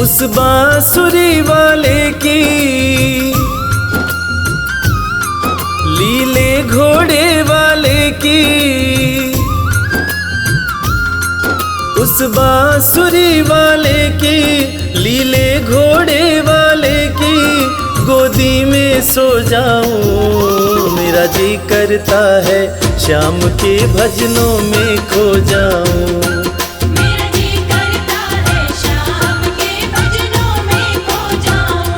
उस बांसुरी वाले की लीले घोड़े वाले की, उस बांसुरी वाले की लीले घोड़े वाले की गोदी में सो जाऊं। मेरा जी करता है श्याम के भजनों में खो जाऊं। मेरा जी करता है श्याम के भजनों में खो जाऊं।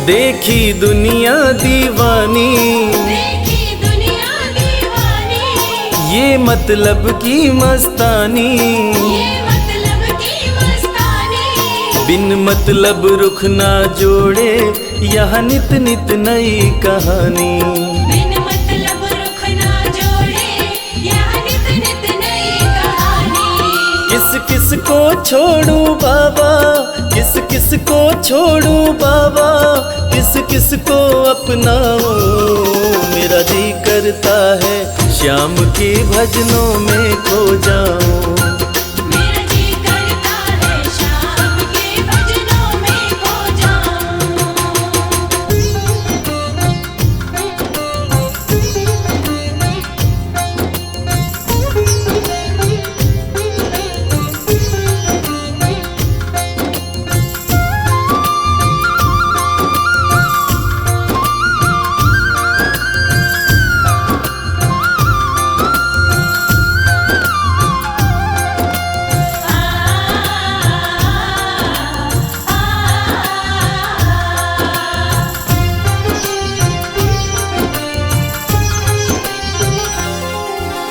देखी दुनिया दीवानी, देखी दुनिया दीवानी, ये मतलब की मस्तानी, ये मतलब की मस्तानी। बिन मतलब रुख ना जोड़े यहाँ नित नित नई कहानी। बिन मतलब रुख ना जोड़े यहाँ नित नित नई कहानी। किस किस को छोड़ूं बाबा, किस किस को छोड़ूं बाबा, किस किस को अपनाऊं। मेरा जी करता है श्याम के भजनों में खो जाऊं। मेरा जी करता है श्याम के भजनों में खो जाऊं।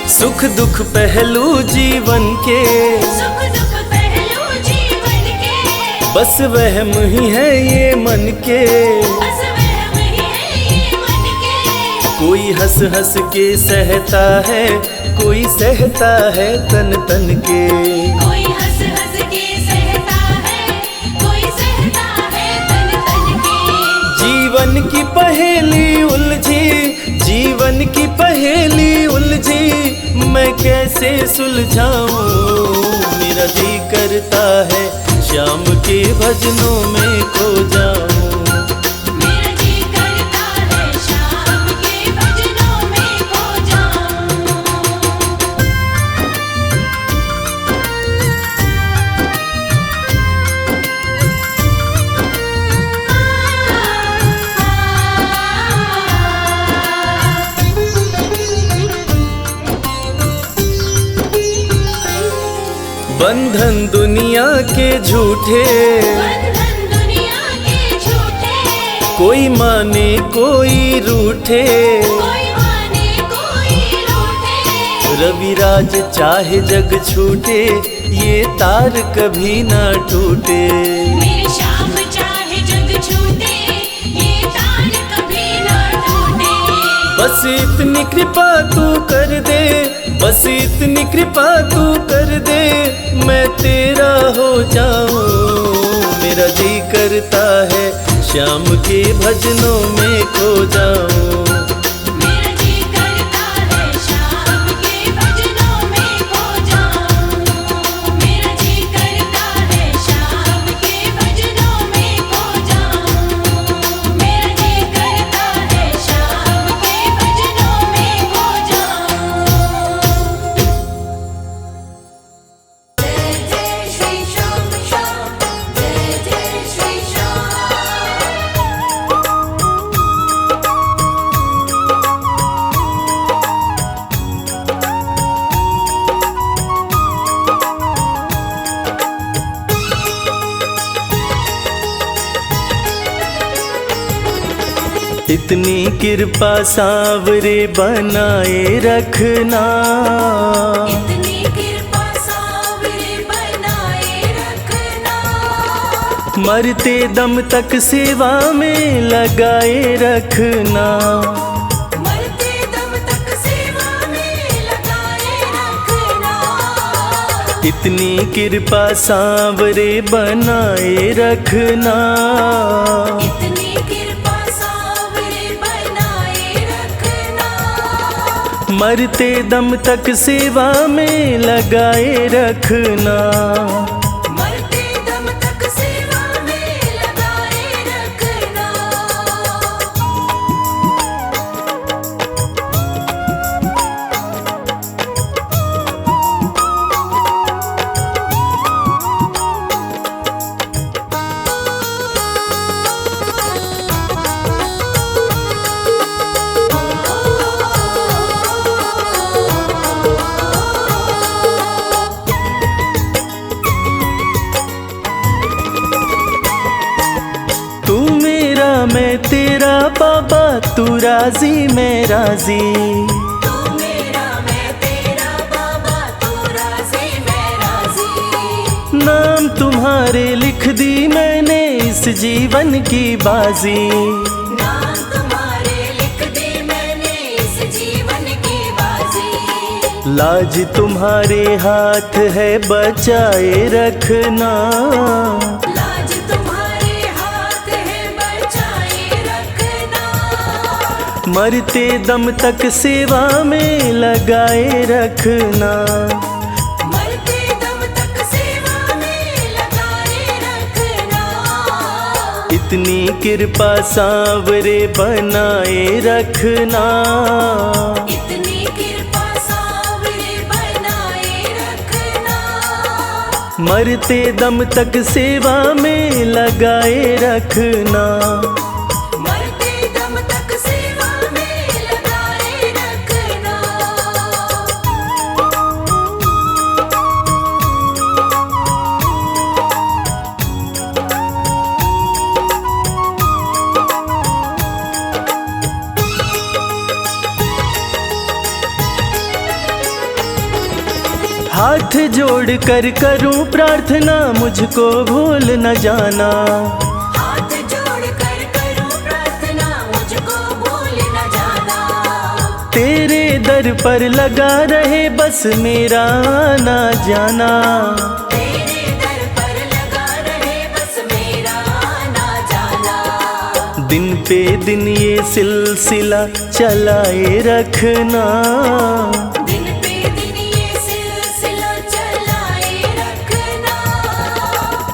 सुख दुख पहलू जीवन के, सुख दुख पहलू जीवन के, बस वहम ही है ये मन के। बस वहम ही है ये मन के। कोई हंस हंस के सहता है, कोई सहता है तन तन के। कोई हंस हंस के सहता है, कोई सहता है तन तन के। जीवन की पहेली उलझी, जीवन की पहेली उलझी, मैं कैसे सुलझाऊं। मेरा जी करता है श्याम के भजनों में खो जाऊं। मेरा जी करता है श्याम के भजनों में खो जाऊं। बंधन दुनिया के झूठे, बंधन दुनिया के झूठे, कोई माने कोई रूठे। कोई माने कोई रूठे। रविराज चाहे जग छूटे, ये तार कभी ना टूटे। मेरे श्याम चाहे जग छूटे, ये तार कभी ना टूटे। बस इतनी कृपा तू कर दे, बस इतनी कृपा तू कर दे, मैं तेरा हो जाऊं। मेरा जी करता है श्याम के भजनों में खो जाऊं। मेरा जी करता है श्याम के भजनों में खो जाऊं। मेरा जी करता है श्याम के भजनों में खो जाऊं। मेरा जी करता है श्याम के भजनों में खो जाऊं। जय जय श्री श्याम श्याम, जय जय श्री श्याम। इतनी कृपा सांवरे बनाए रखना, इतनी कृपा सांवरे बनाए रखना। मरते दम तक सेवा में लगाए रखना। मरते दम तक सेवा में लगाए रखना। इतनी कृपा सांवरे बनाए रखना। इतनी कृपा सांवरे बनाए रखना। मरते दम तक सेवा में लगाए रखना। मरते दम तक सेवा में लगाए रखना। तू मेरा मैं तेरा बाबा, तू राजी मैं राजी। तू मेरा मैं तेरा बाबा, तू राजी मैं राजी। नाम तुम्हारे लिख दी मैंने इस जीवन की बाजी। नाम तुम्हारे लिख दी मैंने इस जीवन की बाजी। लाज तुम्हारे हाथ है बचाए रखना। लाज तुम्हारे हाथ है बचाए रखना। मरते दम तक सेवा में लगाए रखना। मरते दम तक सेवा में लगाए रखना। इतनी कृपा सांवरे बनाए रखना। इतनी कृपा सांवरे बनाए रखना। मरते दम तक सेवा में लगाए रखना। मरते दम तक सेवा में लगाए रखना। हाथ जोड़ कर करूं प्रार्थना, मुझको भूल न जाना। हाथ जोड़ कर करूं प्रार्थना, मुझको भूल न जाना। तेरे दर पर लगा रहे बस मेरा आना जाना। तेरे दर पर लगा रहे बस मेरा आना जाना। दिन पे दिन ये सिलसिला चलाए रखना। दिन पे दिन ये सिलसिला चलाए रखना।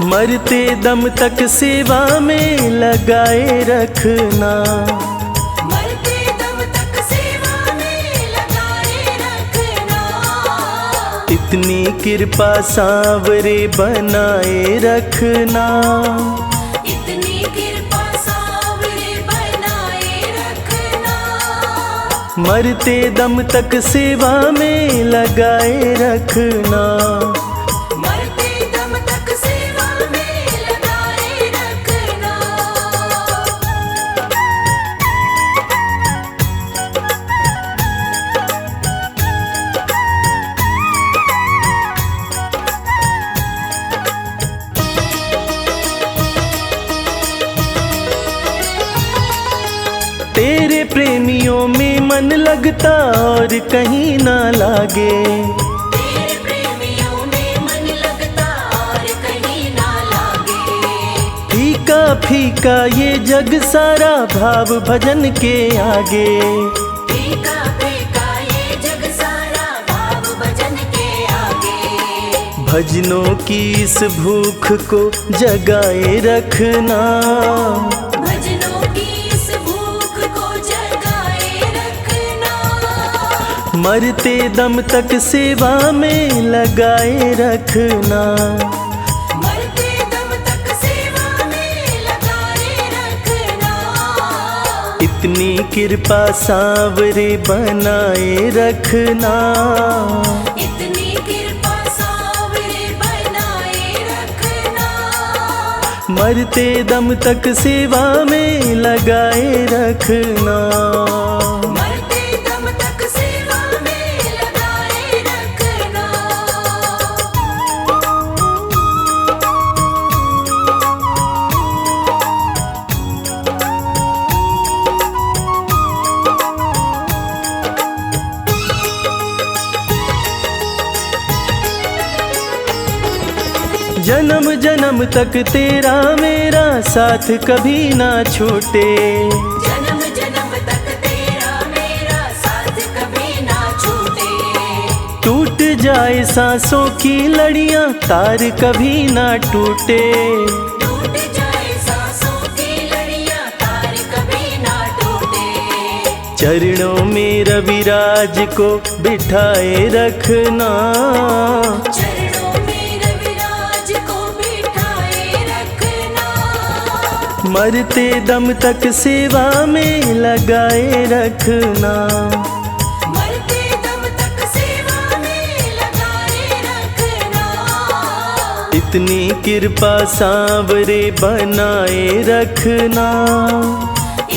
मरते दम तक सेवा में लगाए रखना। मरते दम तक सेवा में लगाए रखना। इतनी कृपा सांवरे बनाए रखना। इतनी कृपा सांवरे बनाए रखना। मरते दम तक सेवा में लगाए रखना। मरते दम तक सेवा में लगाए रखना। तेरे प्रेमियों में मन लगता और कहीं ना लागे। तेरे प्रेमियों में मन लगता और कहीं ना लागे। फीका फीका ये जग सारा भाव भजन के आगे। फीका फीका ये जग सारा भाव भजन के आगे। भजनों की इस भूख को जगाए रखना। भजनों की इस भूख को जगाए रखना। मरते दम तक सेवा में लगाए रखना। मरते दम तक सेवा में लगाए रखना। इतनी कृपा सांवरे बनाए रखना। इतनी कृपा सांवरे बनाए रखना। मरते दम तक सेवा में लगाए रखना। मरते दम तक सेवा में लगाए रखना। जन्म जन्म तक तेरा मेरा साथ कभी ना छूटे। जन्म जन्म तक तेरा मेरा साथ कभी ना छूटे। टूट जाए सांसों की लड़ियां तार कभी ना टूटे। टूट जाए सांसों की लड़ियां तार कभी ना टूटे। चरणों में रविराज को बिठाए रखना। चरणों में रविराज को बिठाए रखना। मरते दम तक सेवा में लगाए रखना। मरते दम तक सेवा में लगाए रखना। इतनी कृपा सांवरे बनाए रखना।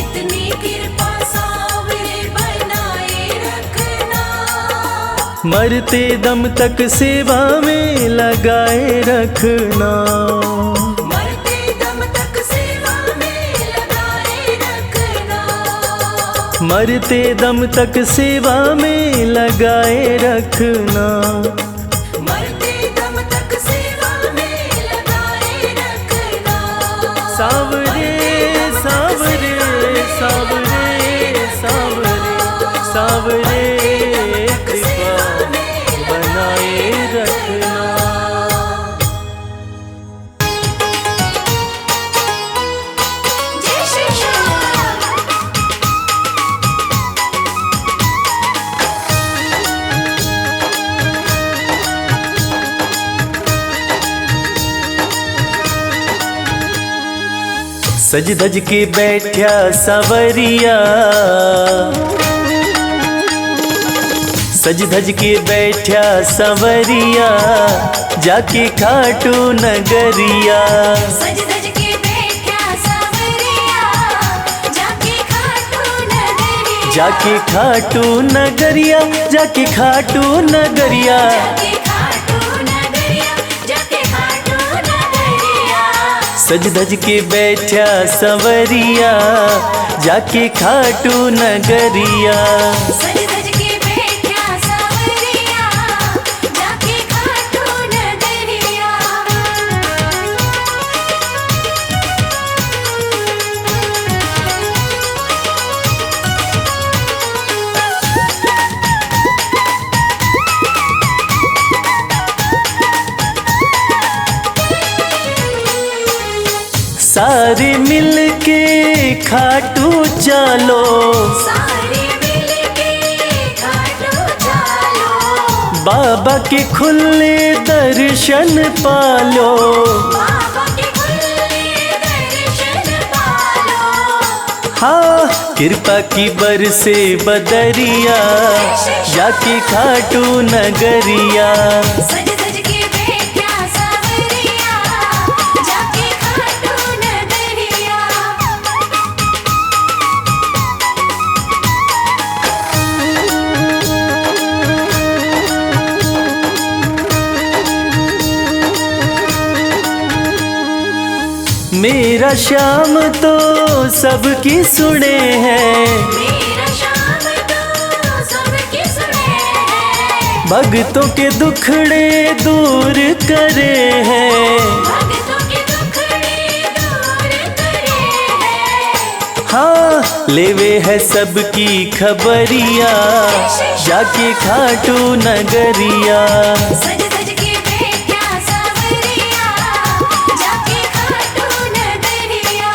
इतनी कृपा सांवरे बनाए रखना। मरते दम तक सेवा में लगाए रखना। मरते दम तक सेवा में लगाए रखना। मरते दम तक सेवा में लगाए रखना। मरते दम तक सेवा में लगाए रखना। सांवरे सांवरे सांवरे सांवरे सांवरे कृपा बनाए रखना। जय श्री श्याम। सज धज के बैठा सवरिया। सज धज के बैठा सवरिया जाके खाटू नगरिया। सज धज के बैठा सांवरिया जाके खाटू नगरिया। जाके खाटू नगरिया जाके खाटू नगरिया। जाके खाटू नगरिया जाके खाटू नगरिया। सज धज के बैठा सवरिया जाके खाटू नगरिया। सज धज के बैठा सांवरिया जाके खाटू नगरिया। सारे मिल के खाटू चलो। सारे मिलके खाटू चलो। बाबा के खुले दर्शन पालो। बाबा के खुले दर्शन पालो। हाँ कृपा की बरसे बदरिया जाके खाटू नगरिया। सज धज के बैठा सांवरिया जाके खाटू नगरिया। मेरा श्याम तो सबकी सुने हैं। मेरा श्याम तो सबके सुने हैं। भक्तों के दुखड़े दूर करे हैं। भक्तों के दुखड़े दूर करे हैं। हाँ लेवे है सबकी खबरिया जाके खाटू नगरिया। सज धज के बैठा सांवरिया जाके खाटू नगरिया।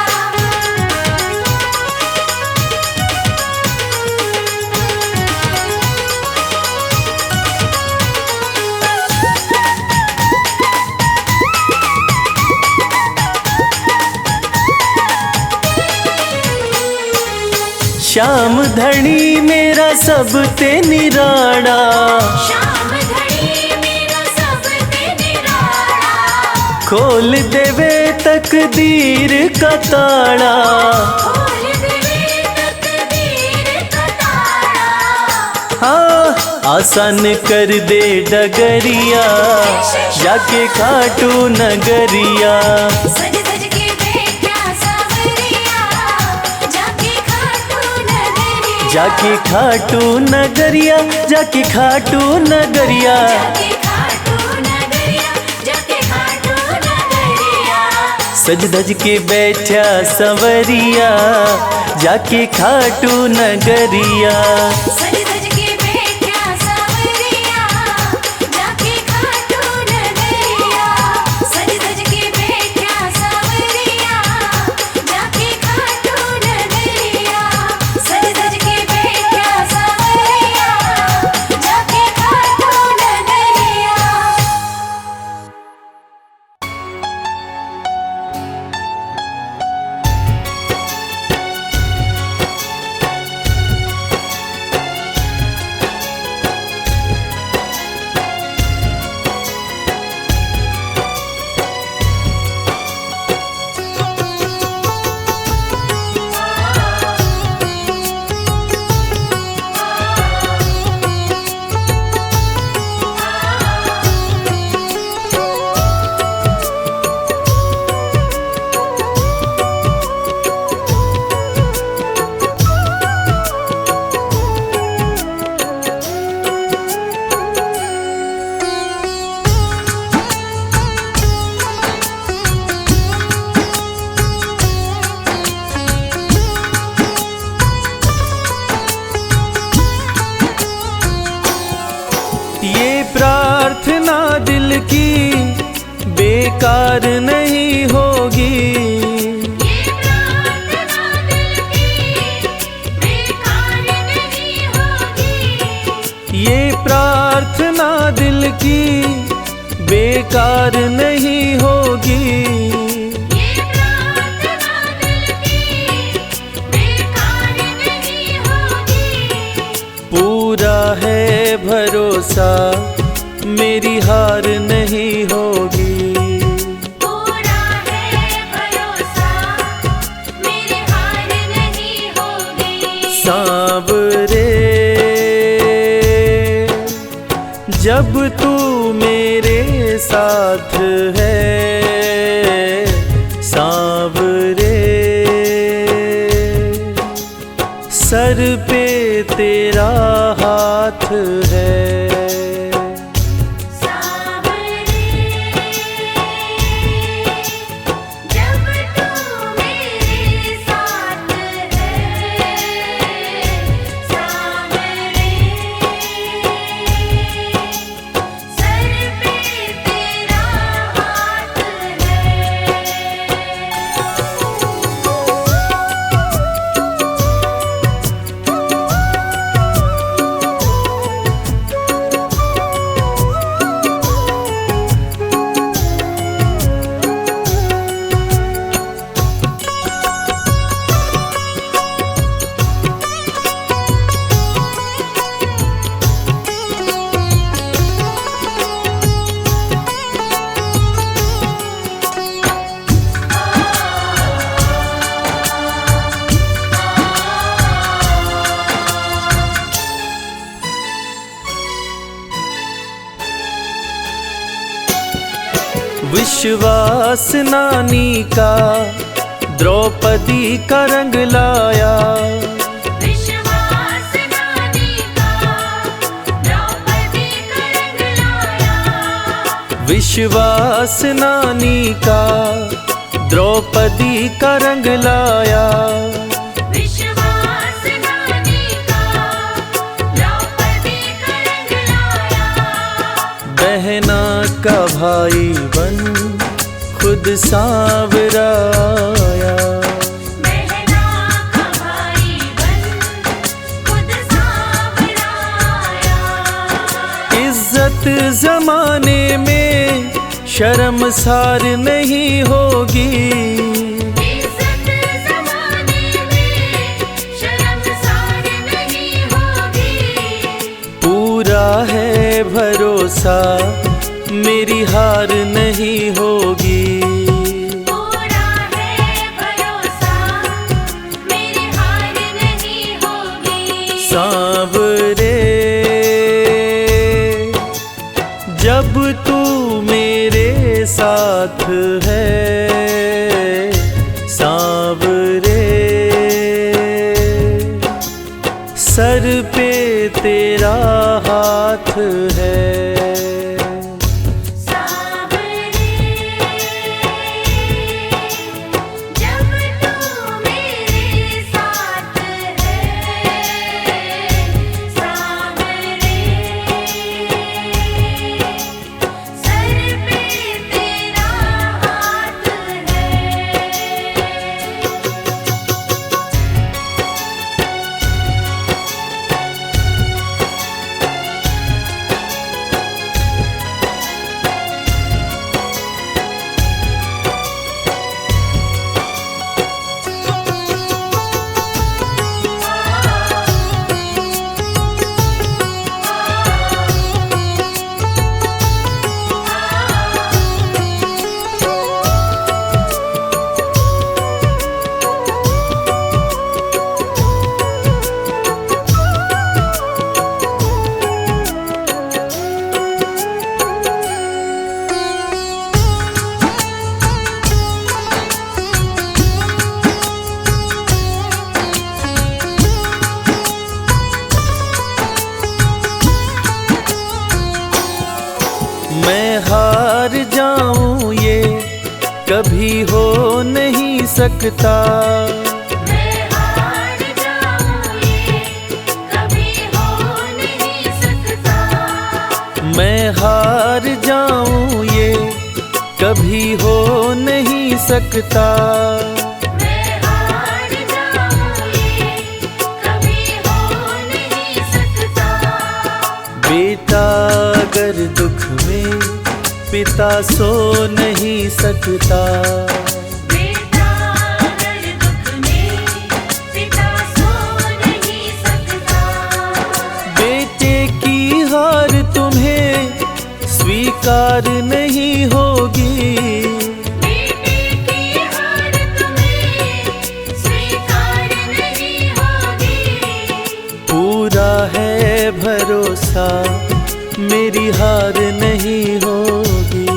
श्याम धनी मेरा सब ते निराड़ा। श्याम धनी मेरा सब ते निराला। खोल देवे तकदीर का ताड़ा। खोल देवे तकदीर का ताला। हाँ आसान कर दे डगरिया जाके खाटू नगरिया। सज धज के बैठा सांवरिया जाके खाटू नगरिया। जाके खाटू नगरिया जाके खाटू नगरिया। जाके खाटू नगरिया जाके खाटू नगरिया। सज धज के बैठा संवरिया जाके खाटू नगरिया। सज धज के बैठा सांवरिया जाके खाटू नगरिया। सज धज के बैठा सांवरिया जाके खाटू नगरिया। सज धज के बैठा सांवरिया जाके खाटू नगरिया। ये प्रार्थना दिल की बेकार नहीं होगी। ये प्रार्थना दिल की बेकार नहीं होगी। ये प्रार्थना दिल की बेकार नहीं होगी। ये प्रार्थना दिल की बेकार नहीं होगी। पूरा है भरोसा मेरी हार नहीं होगी। पूरा है भरोसा मेरी हार नहीं होगी। सांवरे जब तू मेरे साथ है, सांवरे सर पे तेरा हाथ है। सांवरे जब तू मेरे साथ है, सांवरे सर पे तेरा हाथ है। विश्वास नानी का द्रौपदी का रंग लाया। विश्वास नानी का द्रौपदी का रंग लाया। विश्वास नानी का द्रौपदी का रंग लाया। विश्वास नानी का द्रौपदी का रंग लाया। बहना का भाई बन खुद सांवरा आया। बहना का भाई बन खुद सांवरा आया। इज्जत जमाने में शर्मसार नहीं होगी। इज्जत ज़माने में शर्मसार नहीं होगी। पूरा है भरोसा मेरी हार नहीं होगी। पूरा है भरोसा मेरी हार नहीं होगी। सांवरे जब तू मेरे साथ है, सांवरे सर पे तेरा हाथ है। सांवरे हार जाऊं ये कभी हो नहीं सकता। मैं हार जाऊं ये कभी हो नहीं सकता। मैं हार जाऊं ये कभी हो नहीं सकता। मैं हार जाऊं ये कभी हो नहीं सकता। बेटा अगर दुख में पिता सो नहीं सकता। बेटा अगर दुख में पिता सो नहीं सकता। बेटे की हार तुम्हें स्वीकार नहीं होगी। बेटे की हार तुम्हें स्वीकार नहीं होगी। पूरा है भरोसा मेरी हार नहीं होगी।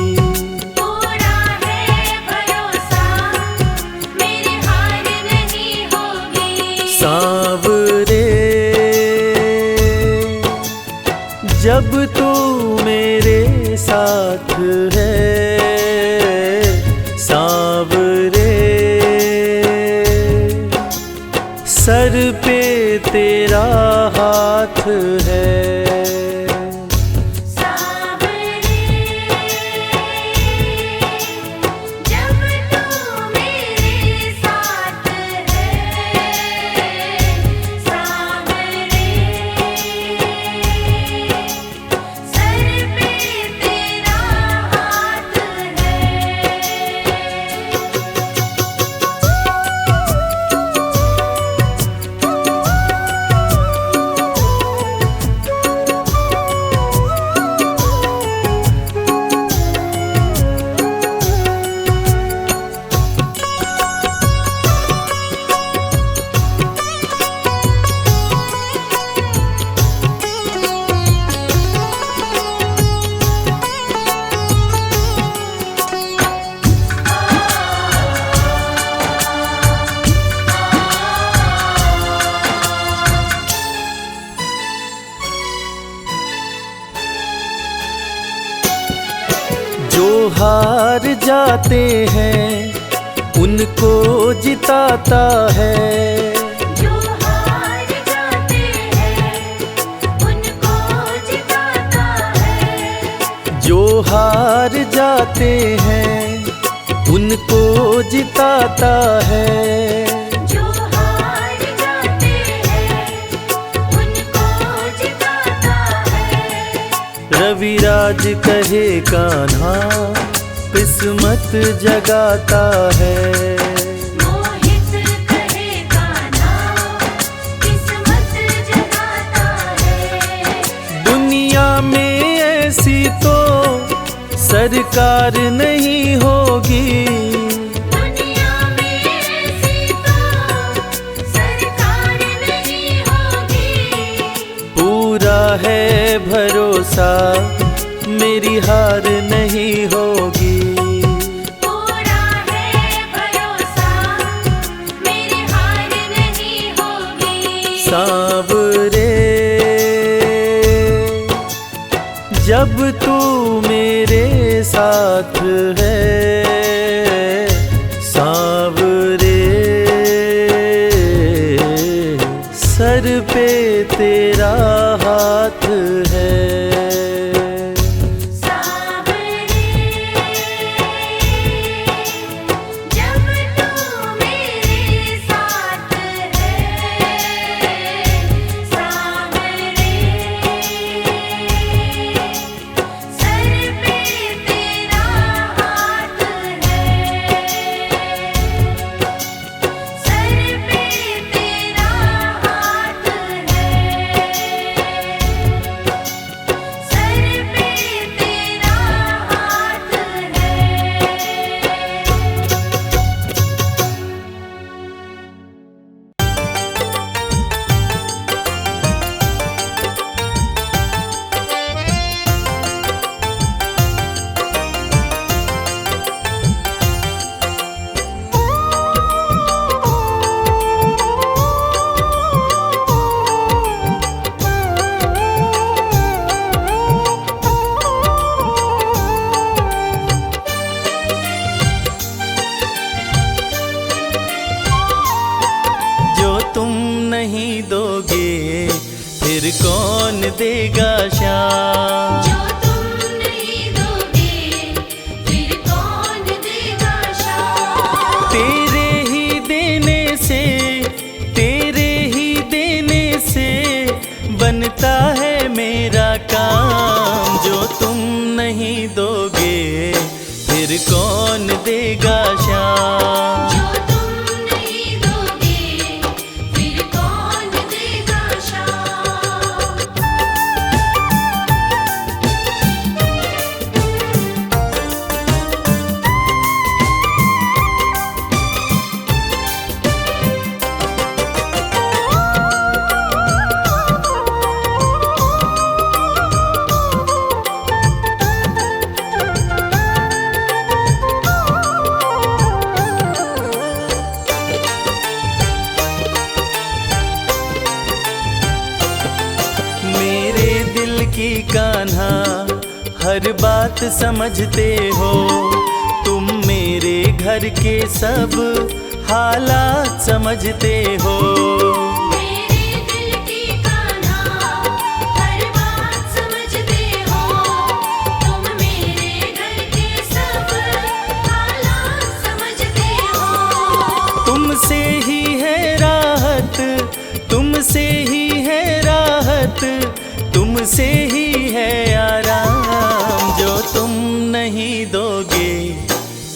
पूरा है भरोसा मेरी हार नहीं होगी। सांवरे जब तू मेरे साथ है, सांवरे सर पे तेरा हाथ है। सांवरे जब तू मेरे साथ है। सांवरे सर पे तेरा हाथ है। जो हार जाते हैं उनको जिताता है। जो हार जाते हैं उनको जिताता है। जो हार जाते हैं उनको जिताता है। जो हार जाते हैं उनको जिताता है। रविराज कहे कान्हा किस्मत जगाता है। मोहित कहे कान्हा किस्मत जगाता है। दुनिया में ऐसी तो सरकार नहीं होगी। दुनिया में ऐसी तो सरकार नहीं होगी। पूरा है भरोसा मेरी हार नहीं होगी। पूरा है भरोसा मेरी हार नहीं होगी। सांवरे जब तू मेरे साथ है, सांवरे सर पे तेरा हाथ है। सांवरे जब तू मेरे साथ है। सांवरे सर पे तेरा हाथ देगा श्याम। जो तुम नहीं दोगे फिर कौन देगा श्याम। तेरे ही देने से, तेरे ही देने से बनता है मेरा काम। जो तुम नहीं दोगे फिर कौन देगा श्याम। जो तुम नहीं दोगे फिर कौन देगा श्याम। मेरे दिल की कान्हा हर बात समझते हो। तुम मेरे घर के सब हालात समझते हो। मेरे दिल की कान्हा हर बात समझते हो। तुम मेरे घर के सब हालात समझते हो। तुमसे ही है राहत, तुमसे ही है राहत, तुमसे ही है आराम। जो तुम नहीं दोगे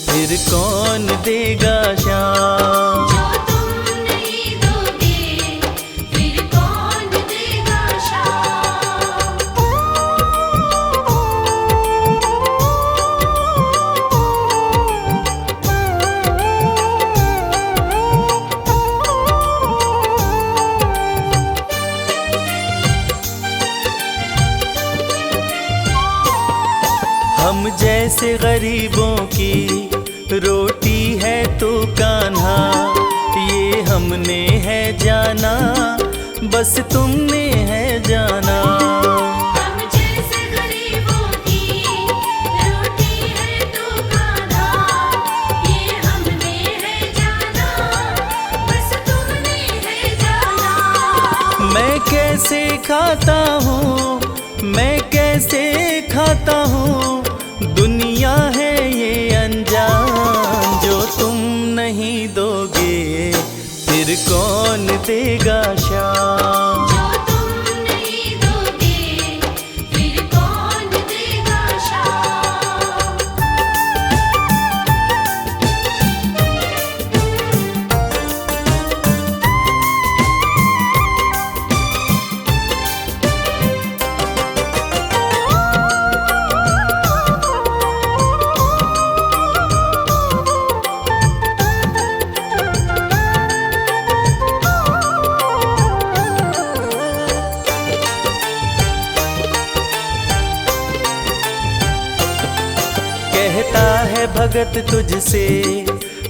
फिर कौन देगा श्याम। जो तुम नहीं दोगे फिर कौन देगा श्याम। हम जैसे गरीबों की रोटी है तो कान्हा, ये हमने है जाना, बस तुमने है जाना। हम जैसे गरीबों की रोटी है तो कान्हा, ये हमने है जाना, बस तुमने है जाना। मैं कैसे खाता हूँ, मैं कैसे खाता हूँ, दुनिया है ये अनजान। जो तुम नहीं दोगे फिर कौन देगा श्याम। जो तुम नहीं दोगे फिर कौन देगा श्याम। कहता है भगत तुझसे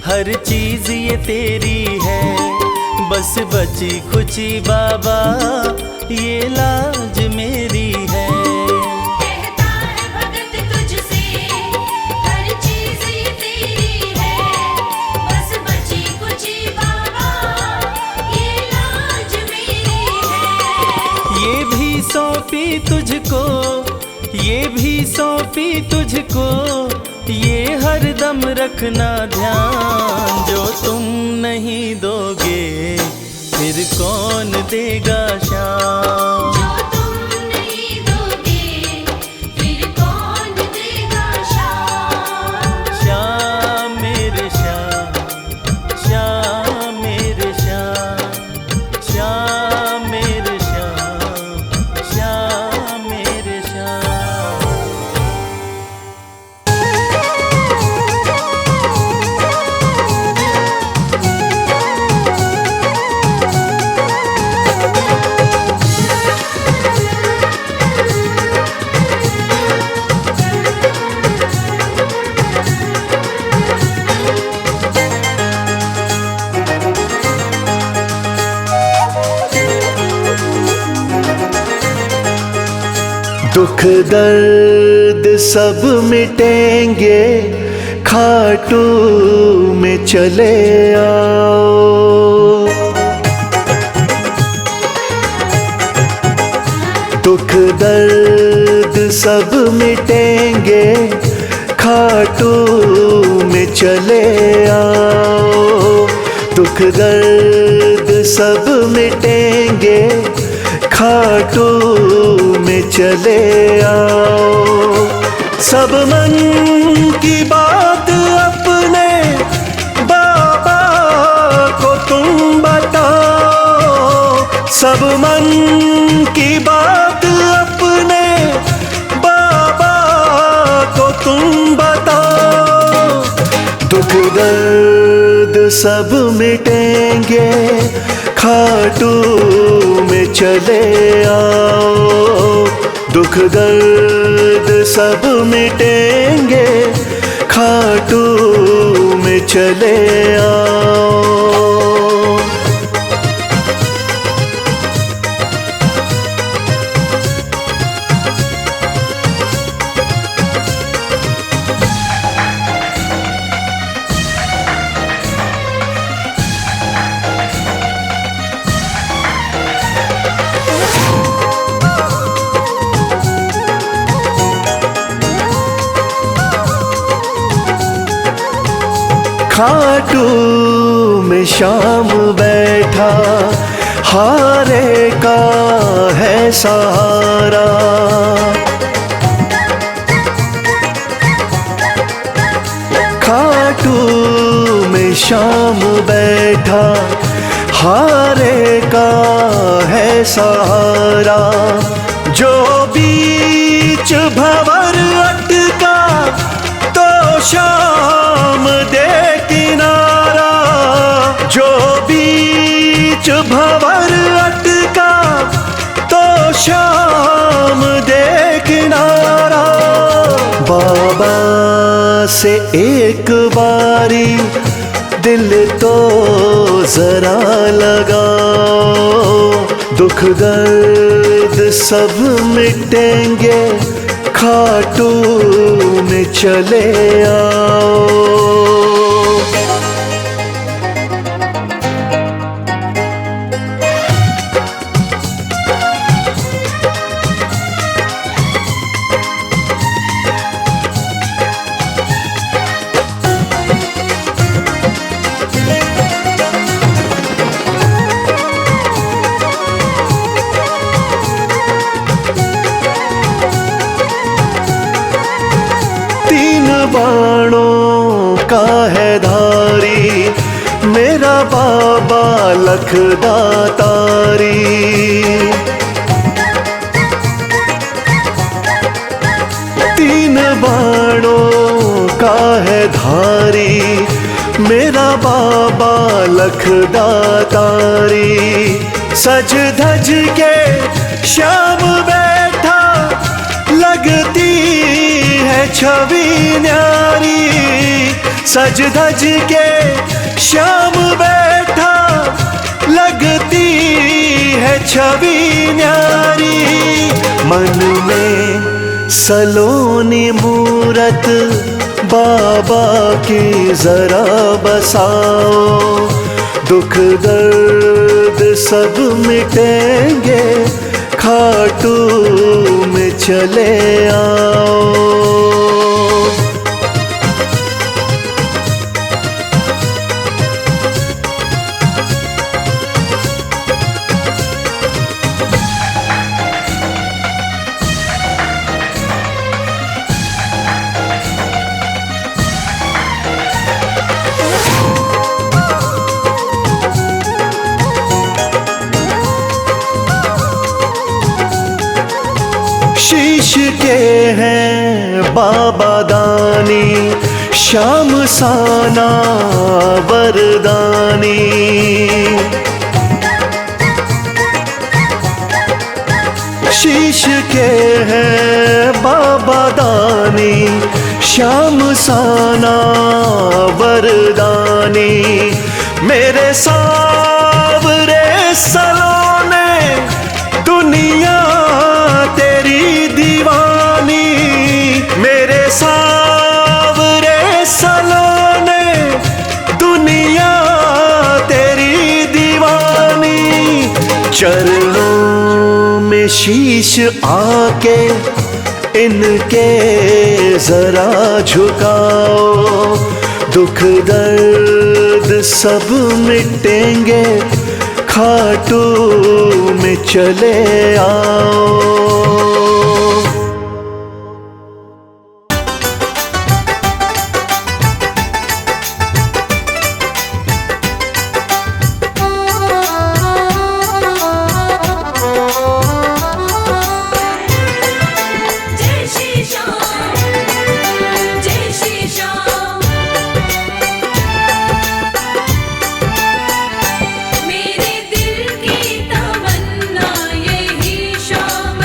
हर चीज ये तेरी है, बस बची खुची बाबा ये लाज मेरी है। कहता है भगत तुझसे हर चीज ये तेरी है, बस बची कुची बाबा ये लाज मेरी है। ये भी सौंपी तुझको, ये भी सौंपी तुझको, ये हर दम रखना ध्यान। जो तुम नहीं दोगे फिर कौन देगा श्याम। जो तुम नहीं दोगे फिर कौन देगा श्याम। श्याम मेरे श्याम, श्याम मेरे श्याम, श्याम मेरे श्याम, श्याम मेरे श्याम। दुख दर्द सब मिटेंगे, खाटू में चले आओ। दुख दर्द सब मिटेंगे, खाटू में चले आओ। दुख दर्द सब मिटेंगे, खाटू में चले आओ। सब मन की बात अपने बाबा को तुम बताओ। सब मन की बात अपने बाबा को तुम बताओ। दुख दर्द सब मिटेंगे, खाटू में चले आओ। दुख दर्द सब मिटेंगे, खाटू में चले आओ। खाटू में शाम बैठा, हारे का है सहारा। खाटू में शाम बैठा, हारे का है सहारा। जो बीच भंवर अटका, तो शाम दे किनारा। जो बीच भंवर अटका, तो शाम दे किनारा। बाबा से एक बारी दिल तो जरा लगाओ। दुख दर्द सब मिटेंगे, खाटू में चले आओ। बाणों का है धारी, मेरा बाबा लखदातारी। तीन बाणों का है धारी, मेरा बाबा लखदातारी। सज धज के श्याम बैठा, लगती है छवि न्यारी। सज धज के श्याम बैठा, लगती है छवि न्यारी। मन में सलोनी मूरत बाबा की जरा बसाओ। दुख दर्द सब मिटेंगे, खाटू में चले आओ। शीश के हैं बाबा दानी, श्याम साना वरदानी। शीश के हैं बाबा दानी, श्याम साना वरदानी। मेरे सावरे सलोने, दुनिया तेरी दीवानी। मेरे सावरे सलोने, दुनिया तेरी दीवानी। चरणों में शीश आके इनके जरा झुकाओ, दुख दर्द सब मिटेंगे, खाटू में चले आओ। जय श्री श्याम, जय श्री श्याम। मेरे दिल की तमन्ना यही शाम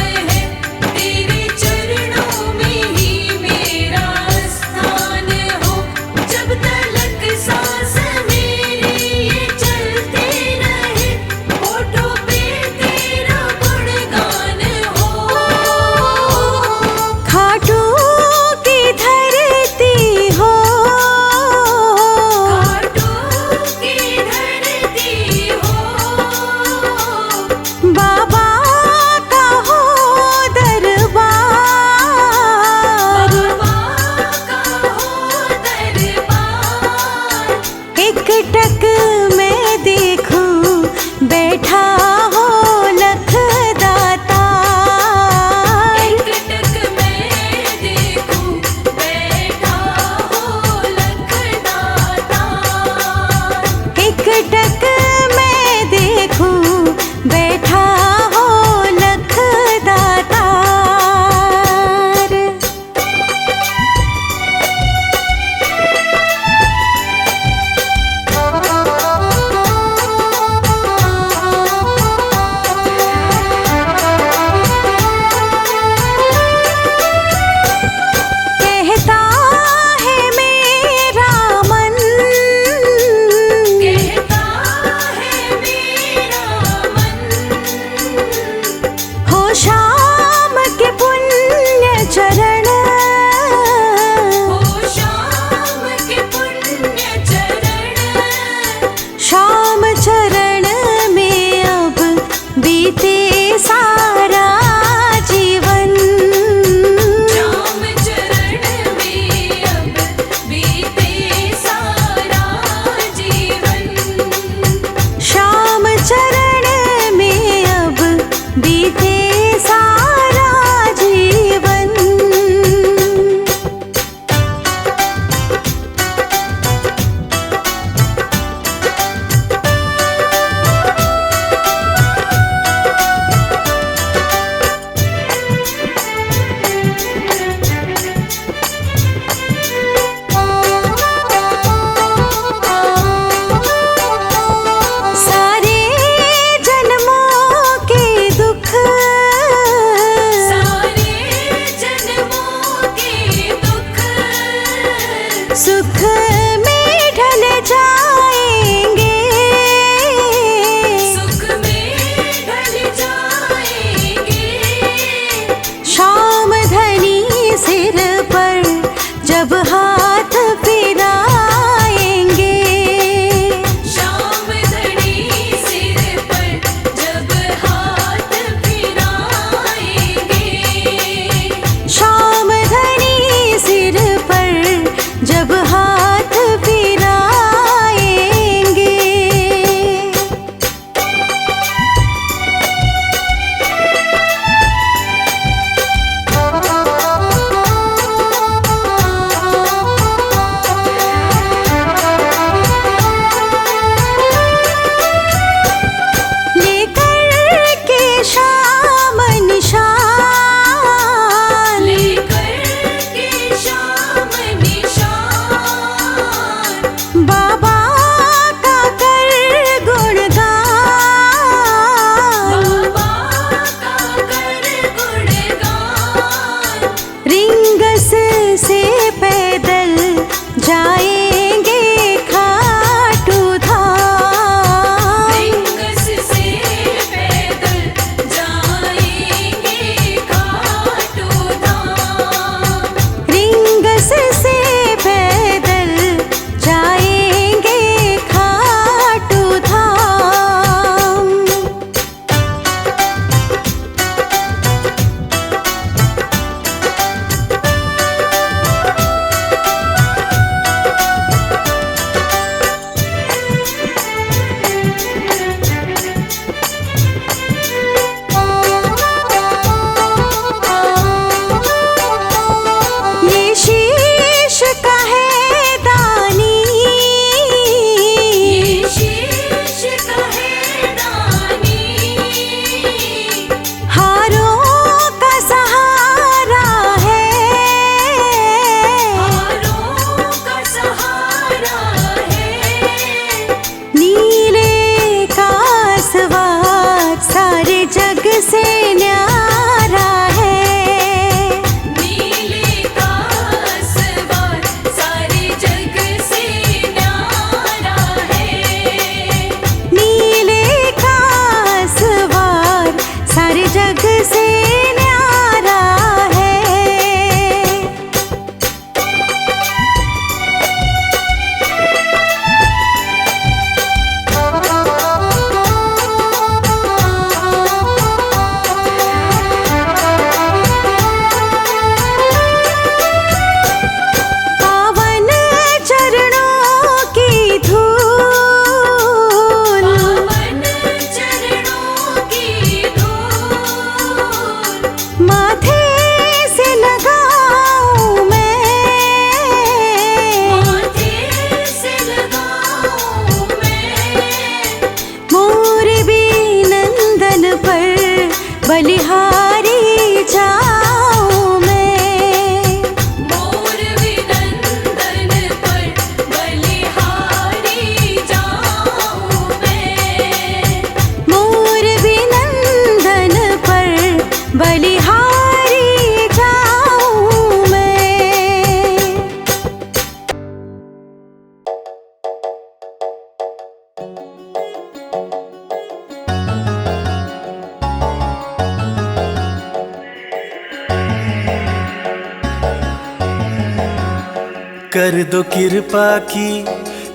कर दो कृपा की,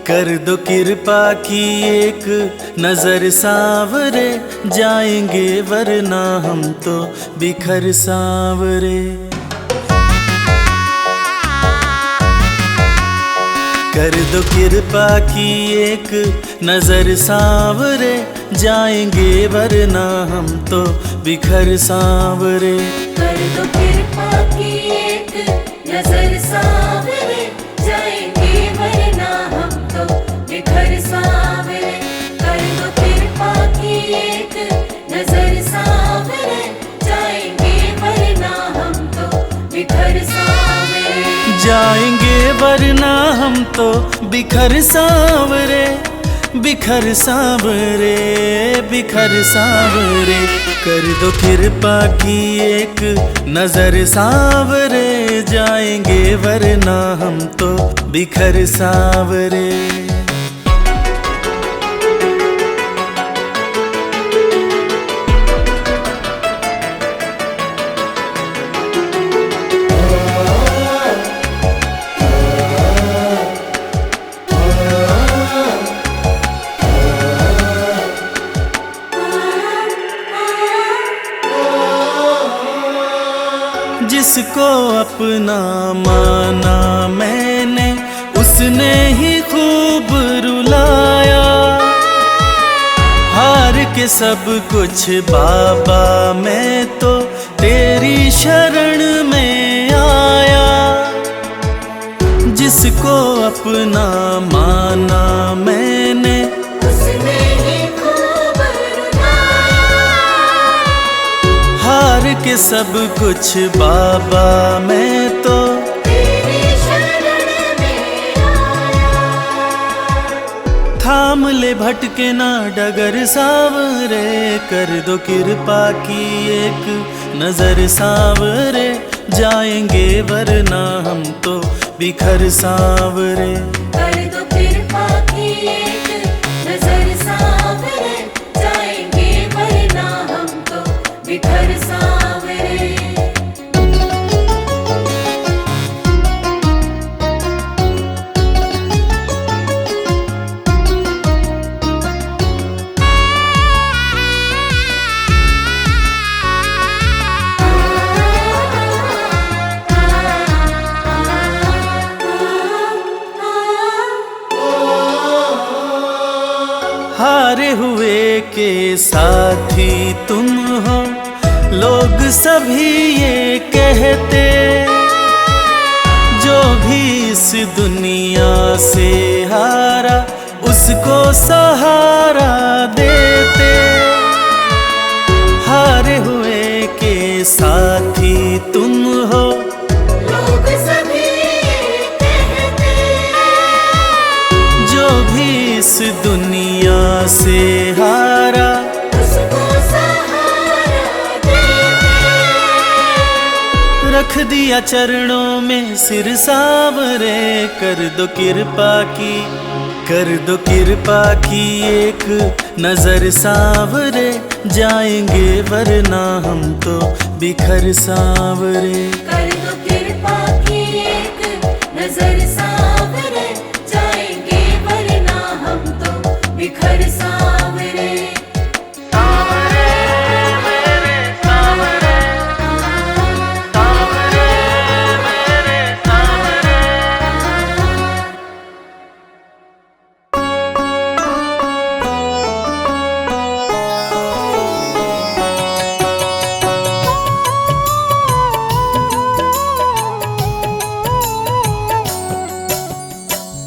कर दो कृपा की एक नजर सांवरे, जाएंगे वरना हम तो बिखर सांवरे। कर दो कृपा की एक नजर सांवरे, जाएंगे वरना हम तो बिखर सांवरे। कर दो कृपा की एक नजर सांवरे, जाएंगे वरना हम तो बिखर सांवरे। कर दो कृपा की एक नजर सांवरे, जाएंगे वरना हम तो बिखर सांवरे। जाएंगे वरना हम तो बिखर सांवरे, बिखर सांवरे, बिखर सांवरे। कर दो कृपा की एक नजर सांवरे, जाएंगे वरना हम तो बिखर सांवरे। जिसको अपना माना मैंने, उसने ही खूब रुलाया। हार के सब कुछ बाबा मैं तो तेरी शरण में आया। जिसको अपना माना मैंने, उसने ही खूब रुलाया। हार के सब कुछ बाबा मैं तो तेरी शरण में आया। थाम ले भटके ना डगर सांवरे, कर दो कृपा की एक नजर सांवरे, जाएंगे वरना हम तो बिखर सांवरे। कर दो कृपा की एक नजर सांवरे, जाएंगे वरना हम तो बिखर सांवरे। हारे हुए के साथी तुम हो, लोग सभी ये कहते। जो भी इस दुनिया से हारा, उसको सहारा देते। हारे हुए के साथी तुम हो, लोग सभी ये कहते। जो भी इस दुनिया से हारा, उसको सहारा देते। रख दिया चरणों में सिर सांवरे। कर दो कृपा की, कर दो कृपा की एक नजर सांवरे, जाएंगे वरना हम तो बिखर सांवरे। कर दो कृपा की एक नजर सांवरे, जाएंगे वरना हम तो बिखर सांवरे।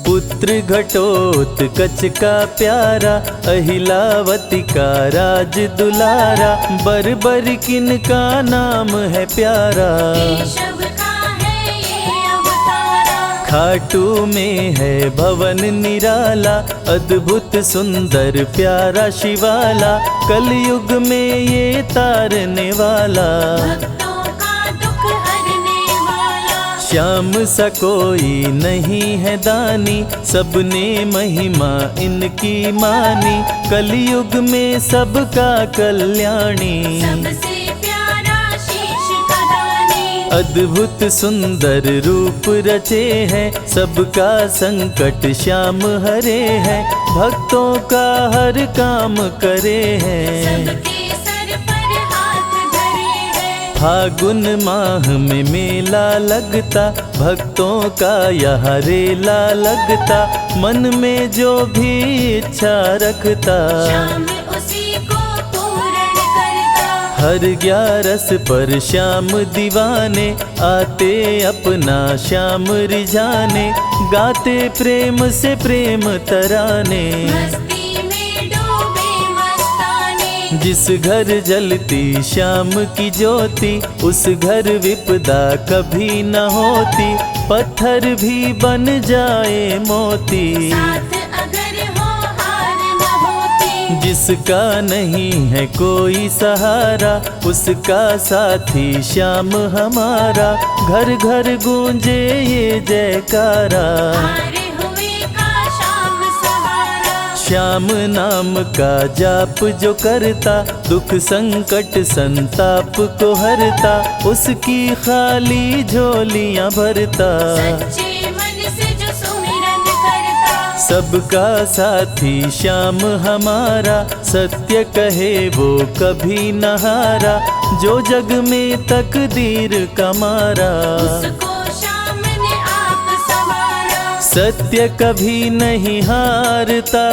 पुत्र घटोत्कच का प्यारा, अहिलावती का राज दुलारा। बर किन का नाम है प्यारा, केशव का है ये अवतारा। खाटू में है भवन निराला, अद्भुत सुंदर प्यारा शिवाला। कलयुग में ये तारने वाला, भक्तों का दुख हरने वाला। श्याम सा कोई नहीं है दानी, सबने महिमा इनकी मानी। कलयुग में सबका कल्याणी, सबसे प्यारा शीश का दानी। अद्भुत सुंदर रूप रचे हैं, सबका संकट श्याम हरे हैं, भक्तों का हर काम करे हैं। सबके सर पर हाथ धरे हैं। फागुन माह में मेला लगता, भक्तों का यहाँ रेला लगता, मन में जो भी इच्छा रखता, श्याम उसी को पूर्ण करता। हर 11 पर श्याम दीवाने आते अपना श्याम रिझाने, गाते प्रेम से प्रेम तराने। मस्ती में डूबे मस्ताने। जिस घर जलती श्याम की ज्योति, उस घर विपदा कभी न होती, पत्थर भी बन जाए मोती। साथ अगर हो हार न होती। जिसका नहीं है कोई सहारा, उसका साथी श्याम हमारा, घर घर गूंजे ये जयकारा। हारे हुए का श्याम सहारा। श्याम नाम का जाप जो करता, दुख संकट संताप को हरता, उसकी खाली झोलियां भरता। सच्चे मन से जो सुमिरन करता। सबका साथी श्याम हमारा, सत्य कहे वो कभी न हारा, जो जग में तकदीर का मारा। उसको श्याम ने आप संवारा। सत्य कभी नहीं हारता,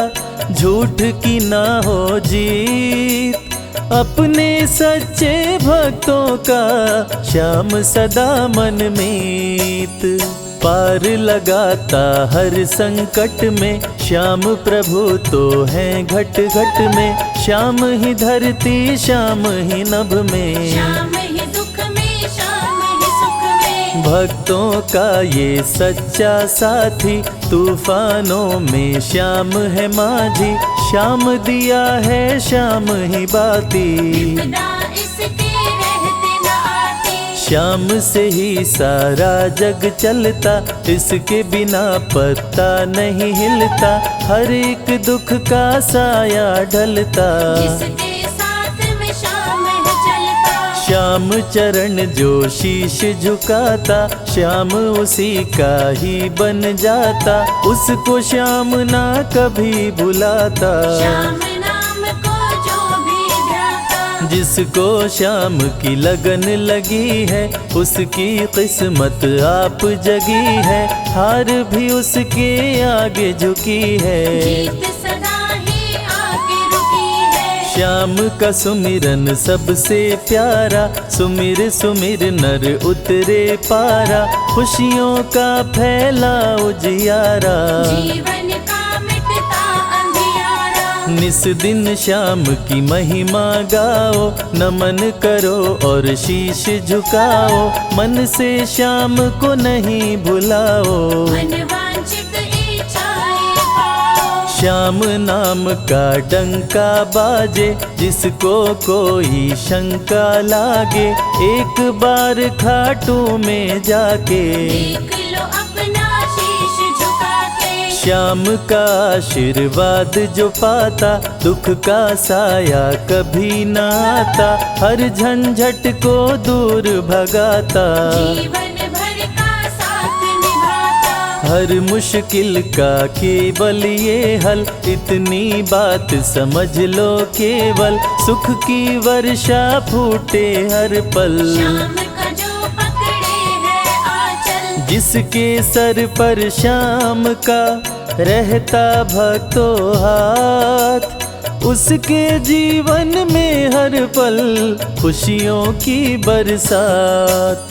झूठ की ना हो जीत, अपने सच्चे भक्तों का श्याम सदा मन मीत। पार लगाता हर संकट में, श्याम प्रभु तो हैं घट घट में, श्याम ही धरती श्याम ही नभ में, श्याम ही दुख में श्याम ही सुख में। भक्तों का ये सच्चा साथी, तूफानों में श्याम है माझी, श्याम दिया है श्याम ही बाती। विपदा इसके रहते न आती। श्याम से ही सारा जग चलता, इसके बिना पत्ता नहीं हिलता, हर एक दुख का साया ढलता। जिसके साथ में श्याम है चलता। श्याम चरण जो शीश झुकाता, श्याम उसी का ही बन जाता, उसको श्याम ना कभी भुलाता। श्याम नाम को जो भी ध्याता। जिसको श्याम की लगन लगी है, उसकी किस्मत आप जगी है, हार भी उसके आगे झुकी है। जीत सदा ही आगे रुकी है। श्याम का सुमिरन सबसे प्यारा, सुमिर सुमिर नर उतरे पारा, खुशियों का फैला उजियारा। जीवन का मिटता अंधियारा। निस दिन श्याम की महिमा गाओ, नमन करो और शीश झुकाओ, मन से श्याम को नहीं भुलाओ। मन वांछित इच्छाएं पाओ। श्याम नाम का डंका बाजे, जिसको कोई शंका लागे, एक बार खाटू में जाके, देख लो अपना शीश झुका के। श्याम का आशीर्वाद जो पाता, दुख का साया कभी न आता, हर झंझट को दूर भगाता, जीवन भर का साथ निभाता। हर मुश्किल का केवल ये हल, इतनी बात समझ लो केवल, सुख की वर्षा फूटे हर पल। श्याम का जो पकड़े है आंचल। जिसके सर पर श्याम का रहता भक्तों हाथ, उसके जीवन में हर पल खुशियों की बरसात।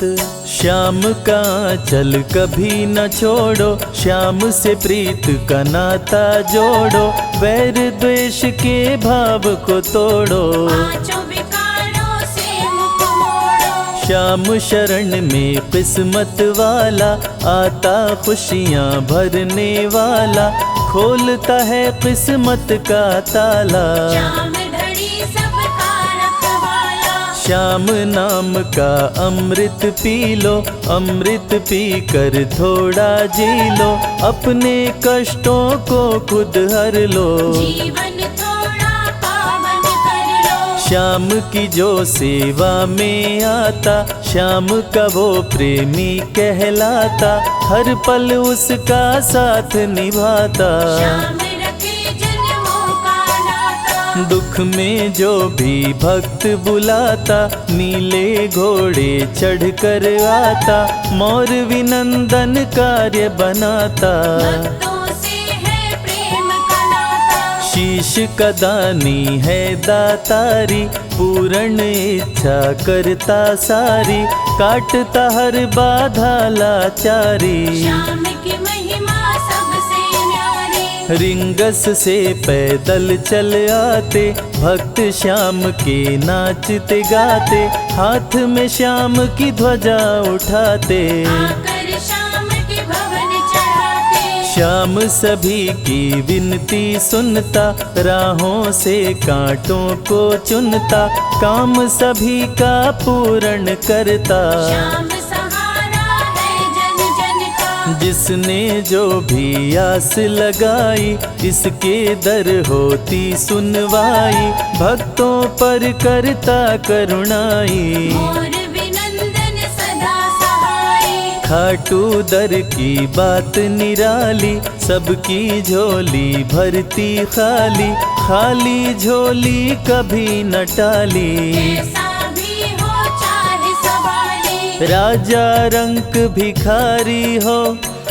श्याम का चल कभी न छोड़ो, श्याम से प्रीत का नाता जोड़ो, वैर द्वेष के भाव को तोड़ो। पांचों विकारों से मुख मोड़ो। श्याम शरण में किस्मत वाला, आता खुशियाँ भरने वाला, खोलता है किस्मत का ताला। श्याम धड़ी सबका रखवाला। श्याम नाम का अमृत पी लो, अमृत पी कर थोड़ा जी लो, अपने कष्टों को खुद हर लो। जीवन थोड़ा पावन कर लो। श्याम की जो सेवा में आता, श्याम का वो प्रेमी कहलाता, हर पल उसका साथ निभाता। श्याम रखे जन्मों का नाता, दुख में जो भी भक्त बुलाता, नीले घोड़े चढ़ कर आता, मोर विनंदन कार्य बनाता। भक्तों से है प्रेम का नाता, शीश का दानी है दातारी, पूर्ण इच्छा करता सारी, काटता हर बाधा लाचारी। श्याम की महिमा सबसे न्यारी, रिंगस से पैदल चल आते, भक्त श्याम के नाचते गाते, हाथ में श्याम की ध्वजा उठाते। आकर श्याम के भवन चढ़ाते, श्याम सभी की विनती सुनता, राहों से कांटों को चुनता, काम सभी का पूर्ण करता। श्याम सहारा है जन जन का, जिसने जो भी आस लगाई, इसके दर होती सुनवाई, भक्तों पर करता करुणाई। मोर विनंदन सदा सहाय, खाटू दर की बात निराली, सबकी झोली भरती खाली, खाली झोली कभी न टाली। कैसा भी हो चाहे सवाली, राजा रंक भिखारी हो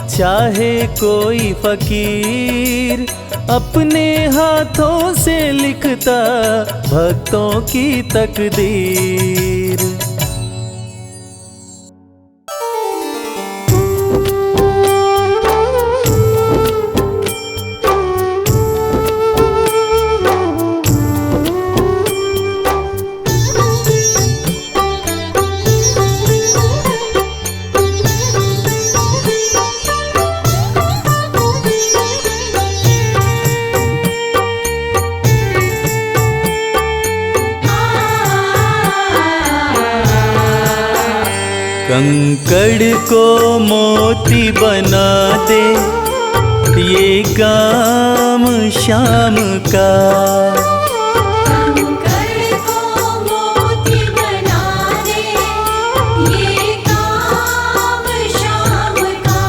चाहे कोई फकीर, अपने हाथों से लिखता भक्तों की तकदीर। कंकड़ को मोती बना दे, ये काम श्याम का। कंकड़ को मोती बना दे, ये काम श्याम का।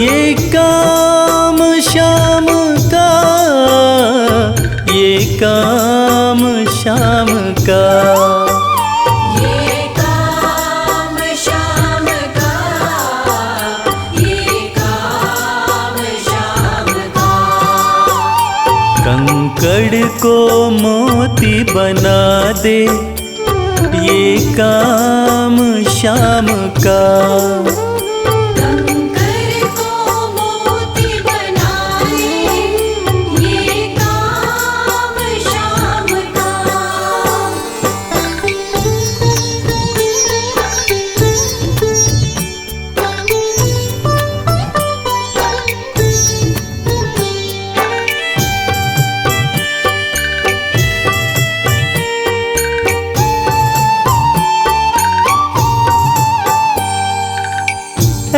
ये काम श्याम का, ये काम श्याम का। ये काम श्याम का, ये काम श्याम का। कंकड़ को मोती बना दे, ये काम श्याम का। कंकड़ को मोती बना दे, ये काम श्याम का।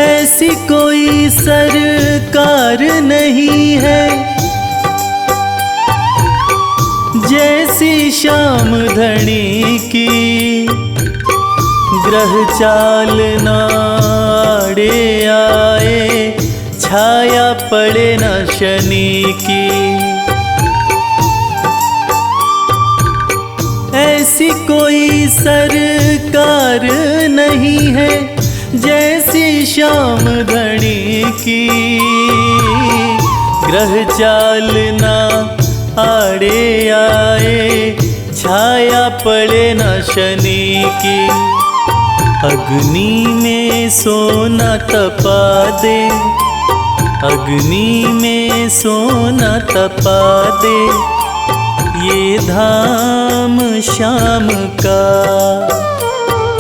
ऐसी कोई सरकार नहीं है, जैसी श्याम धनी की। ग्रह चाल नाड़े आए, छाया पड़े न शनि की। ऐसी कोई सरकार नहीं है, जैसी श्याम धनी की। ग्रह चाल ना आड़े आए, छाया पड़े न शनि की। अग्नि में सोना तपा दे, अग्नि में सोना तपा दे, ये धाम श्याम का।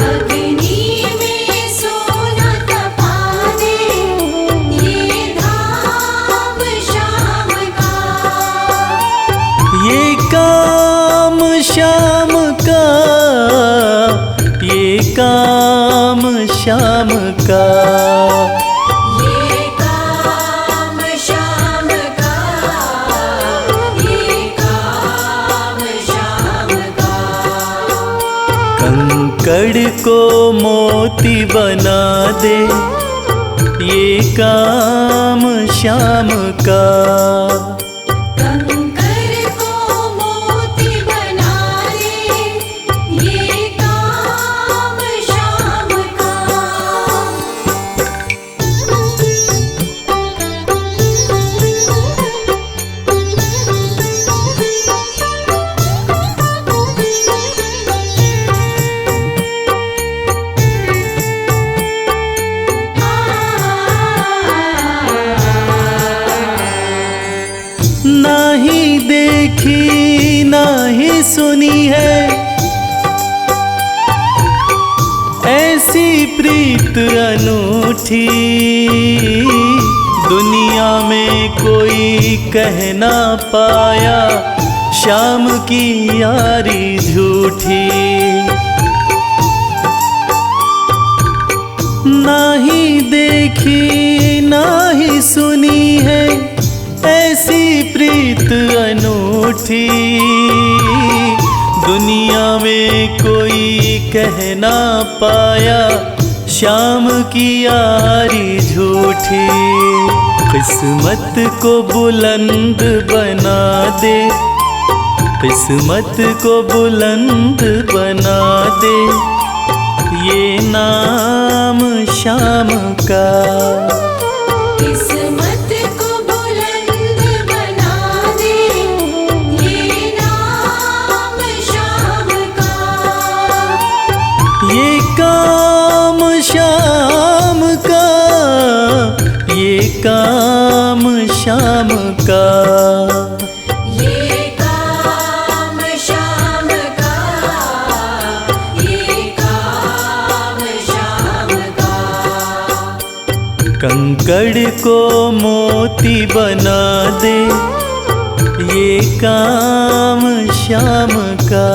अग्नि में सोना तपा दे, ये धाम श्याम का। ये काम श्याम का, ये काम श्याम का। ये काम श्याम का, ये काम श्याम का। कंकड़ को मोती बना दे, ये काम श्याम का। कंकर को मोती बना दे, ये काम श्याम का। नाही देखी नाही सुनी है ऐसी प्रीत अनूठी, दुनिया में कोई कह ना पाया श्याम की यारी झूठी। नाही देखी नाही सुनी है ऐसी प्रीत अनूठी, दुनिया में कोई कह ना पाया श्याम की यारी झूठी। किस्मत को बुलंद बना दे, किस्मत को बुलंद बना दे, ये नाम श्याम का। किस्मत को बुलंद बना दे, ये नाम श्याम का। ये काम श्याम का, ये काम श्याम का। ये काम श्याम का, ये काम श्याम का। कंकड़ को मोती बना दे, ये काम श्याम का।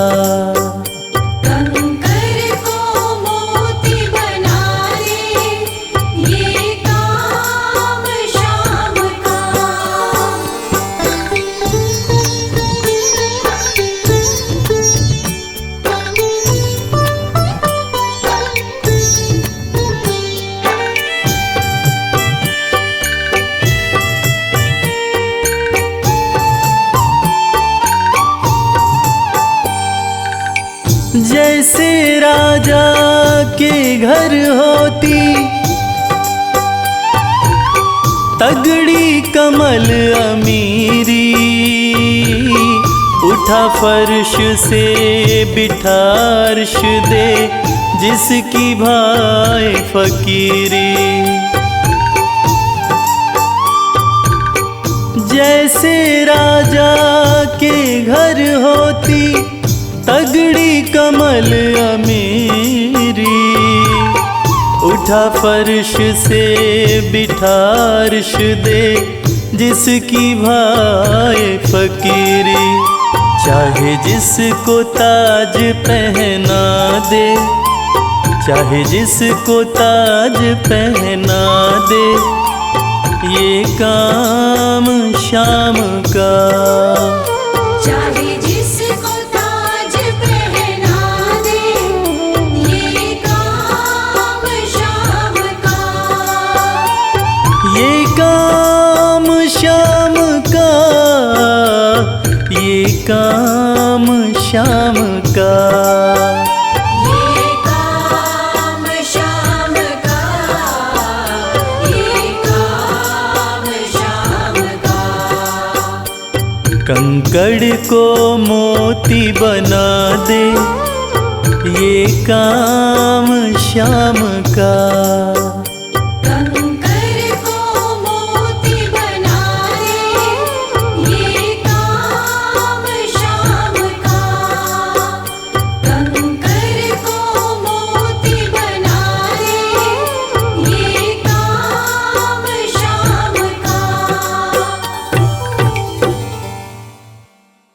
कंकर को मोती बना दे, ये काम श्याम का। जैसे राजा के घर होती तगड़ी कमल अमीरी, उठा फर्श से बिठा अर्श दे जिसकी भाई फकीरी। जैसे राजा के घर होती तगड़ी कमल अमीरी, उठा फर्श से बिठा अर्श दे जिसकी भाई फकीरी। चाहे जिसको ताज पहना दे, चाहे जिसको ताज पहना दे, ये काम श्याम का। चाहे जिसको ताज पहना दे, ये काम श्याम का। ये काम श्याम का, ये काम श्याम का। ये काम श्याम का, ये काम श्याम का। कंकड़ को मोती बना दे, ये काम श्याम का।